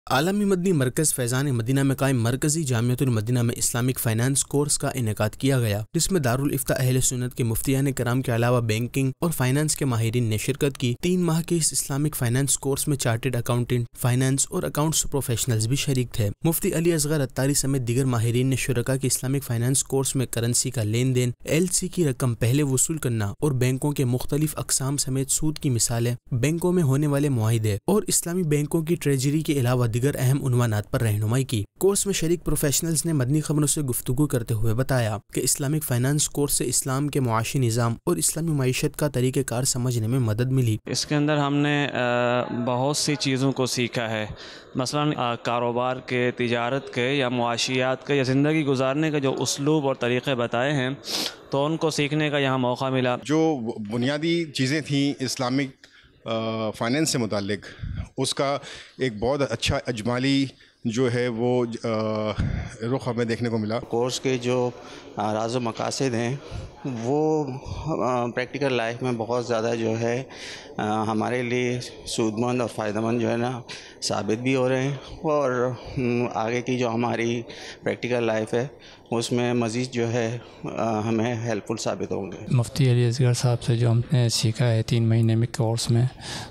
عالمی مدنی مرکز فیضان مدینہ میں قائم مرکزی جامعۃ المدینہ میں اسلامک فائنانس کورس کا انعقاد کیا گیا، جس میں دارالفتاء اہل سنت کے مفتیان کرام کے علاوہ بینکنگ اور فائنانس کے ماہرین نے شرکت کی۔ 3 ماہ کے اس اسلامک فائنانس کورس میں چارٹرڈ اکاؤنٹنٹ، فائنانس اور اکاؤنٹس پروفیشنلز بھی شریک تھے۔ مفتی علی اصغر اتاری سمیت دیگر ماہرین نے شرکاء کے اسلامک فائنانس کورس میں کرنسی کا لین دین، LC کی رقم پہلے وصول کرنا اور بینکوں کے مختلف اقسام سمیت سود کی مثالیں، بینکوں میں ہونے والے معاہدے اور اسلامی بینکوں کی ٹریجری کے علاوہ دیگر اہم عنوانات پر رہنمائی کی۔ کورس میں شریک پروفیشنلز نے مدنی خبروں سے گفتگو کرتے ہوئے بتایا کہ اسلامک فائنانس کورس سے اسلام کے معاشی نظام اور اسلامی معیشت کا طریقہ کار سمجھنے میں مدد ملی۔ اس کے اندر ہم نے بہت سی چیزوں کو سیکھا ہے، مثلا کاروبار کے، تجارت کے یا معاشیات کے یا زندگی گزارنے کے جو اسلوب اور طریقے بتائے ہیں، تو ان کو سیکھنے کا یہاں موقع ملا۔ جو بنیادی چیزیں تھیں اسلامک فائنینس سے متعلق، اس کا ایک بہت اچھا اجمالی جو ہے وہ رخ ہمیں دیکھنے کو ملا۔ کورس کے جو راز و مقاصد ہیں وہ پریکٹیکل لائف میں بہت زیادہ جو ہے ہمارے لیے سود مند اور فائدہ مند جو ہے نا ثابت بھی ہو رہے ہیں، اور آگے کی جو ہماری پریکٹیکل لائف ہے اس میں مزید جو ہے ہمیں ہیلپ فل ثابت ہوں گے۔ مفتی علی اصغر صاحب سے جو ہم نے سیکھا ہے 3 مہینے میں کورس میں،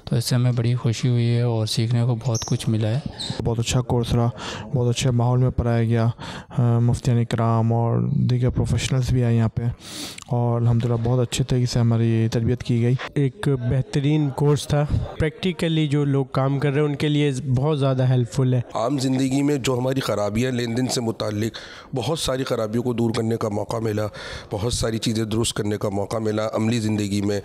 تو اس سے ہمیں بڑی خوشی ہوئی ہے اور سیکھنے کو بہت کچھ ملا ہے۔ بہت اچھا کورس رہا، بہت اچھے ماحول میں پڑھایا گیا، مفتیان کرام اور دیگر پروفیشنلز بھی آئے یہاں پہ، اور الحمدللہ بہت اچھے طریقے سے ہماری تربیت کی گئی۔ ایک بہترین کورس تھا، پریکٹیکلی جو لوگ کام کر رہے ہیں ان کے لیے بہت زیادہ ہیلپ فل ہے۔ عام زندگی میں جو ہماری خرابیاں لین دین سے متعلق، بہت ساری خرابیوں کو دور کرنے کا موقع ملا، بہت ساری چیزیں درست کرنے کا موقع ملا عملی زندگی میں۔